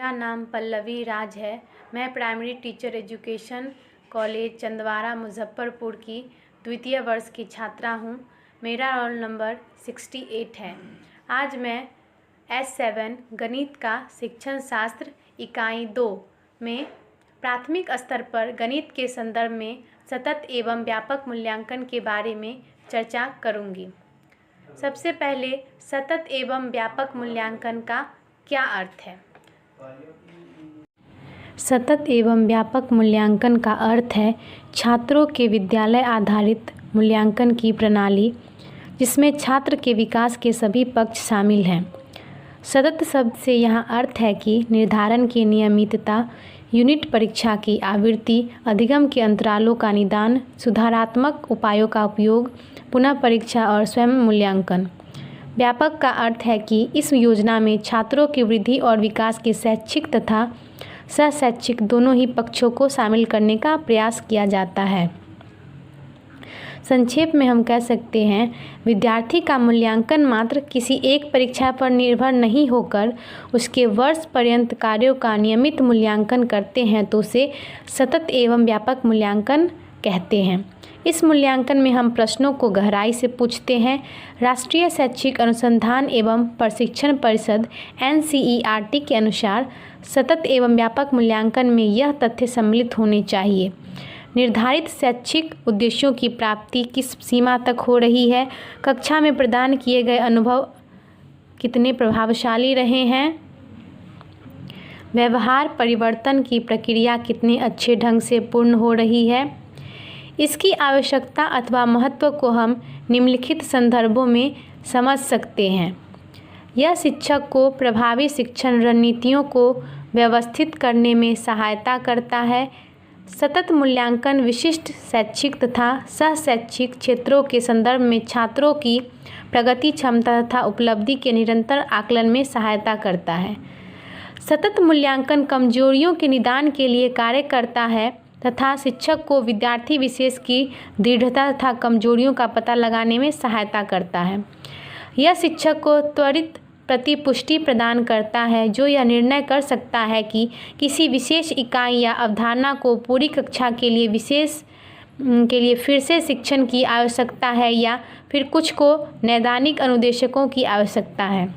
मेरा नाम पल्लवी राज है। मैं primary teacher education college Chandwara Muzaffarpur की द्वितीय वर्ष की छात्रा हूँ। मेरा रोल नंबर 68 है। आज मैं S7 गणित का शिक्षण शास्त्र इकाई 2 में प्राथमिक स्तर पर गणित के संदर्भ में सतत एवं व्यापक मूल्यांकन के बारे में चर्चा करूँगी। सबसे पहले सतत एवं व्यापक मूल्यांकन का क्या अर्थ है? सतत एवं व्यापक मूल्यांकन का अर्थ है छात्रों के विद्यालय आधारित मूल्यांकन की प्रणाली, जिसमें छात्र के विकास के सभी पक्ष शामिल हैं। सतत शब्द से यहाँ अर्थ है कि निर्धारण की नियमितता, यूनिट परीक्षा की आवृत्ति, अधिगम के अंतरालों का निदान, सुधारात्मक उपायों का उपयोग, पुनः परीक्षा और स्वयं मूल्यांकन। व्यापक का अर्थ है कि इस योजना में छात्रों की वृद्धि और विकास के शैक्षिक तथा सह-शैक्षिक दोनों ही पक्षों को शामिल करने का प्रयास किया जाता है। संक्षेप में हम कह सकते हैं, विद्यार्थी का मूल्यांकन मात्र किसी एक परीक्षा पर निर्भर नहीं होकर उसके वर्ष पर्यंत कार्यों का नियमित मूल्यांकन करते हैं तो उसे सतत एवं व्यापक मूल्यांकन कहते हैं। इस मूल्यांकन में हम प्रश्नों को गहराई से पूछते हैं। राष्ट्रीय शैक्षिक अनुसंधान एवं प्रशिक्षण परिषद NCERT के अनुसार सतत एवं व्यापक मूल्यांकन में यह तथ्य सम्मिलित होने चाहिए: निर्धारित शैक्षिक उद्देश्यों की प्राप्ति किस सीमा तक हो रही है, कक्षा में प्रदान किए गए अनुभव कितने प्रभावशाली रहे हैं, व्यवहार परिवर्तन की प्रक्रिया कितने अच्छे ढंग से पूर्ण हो रही है। इसकी आवश्यकता अथवा महत्व को हम निम्नलिखित संदर्भों में समझ सकते हैं। यह शिक्षक को प्रभावी शिक्षण रणनीतियों को व्यवस्थित करने में सहायता करता है। सतत मूल्यांकन विशिष्ट शैक्षिक तथा सह-शैक्षिक क्षेत्रों के संदर्भ में छात्रों की प्रगति, क्षमता तथा उपलब्धि के निरंतर आकलन में सहायता करता है। सतत मूल्यांकन कमजोरियों के निदान के लिए कार्य करता है तथा शिक्षक को विद्यार्थी विशेष की दृढ़ता तथा कमजोरियों का पता लगाने में सहायता करता है। यह शिक्षक को त्वरित प्रतिपुष्टि प्रदान करता है, जो यह निर्णय कर सकता है कि किसी विशेष इकाई या अवधारणा को पूरी कक्षा के लिए फिर से शिक्षण की आवश्यकता है या फिर कुछ को नैदानिक अनुदेशकों की आवश्यकता है।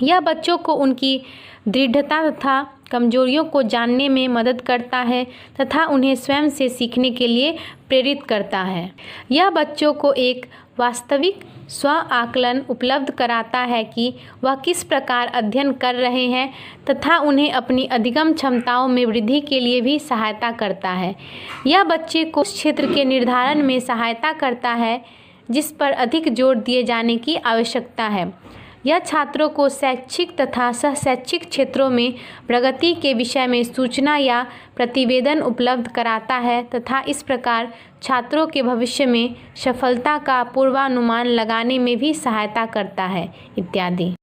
यह बच्चों को उनकी दृढ़ता तथा कमजोरियों को जानने में मदद करता है तथा उन्हें स्वयं से सीखने के लिए प्रेरित करता है। यह बच्चों को एक वास्तविक स्व आकलन उपलब्ध कराता है कि वह किस प्रकार अध्ययन कर रहे हैं तथा उन्हें अपनी अधिगम क्षमताओं में वृद्धि के लिए भी सहायता करता है। यह बच्चे को उस क्षेत्र के निर्धारण में सहायता करता है जिस पर अधिक जोर दिए जाने की आवश्यकता है। यह छात्रों को शैक्षिक तथा सह-शैक्षिक क्षेत्रों में प्रगति के विषय में सूचना या प्रतिवेदन उपलब्ध कराता है तथा इस प्रकार छात्रों के भविष्य में सफलता का पूर्वानुमान लगाने में भी सहायता करता है, इत्यादि।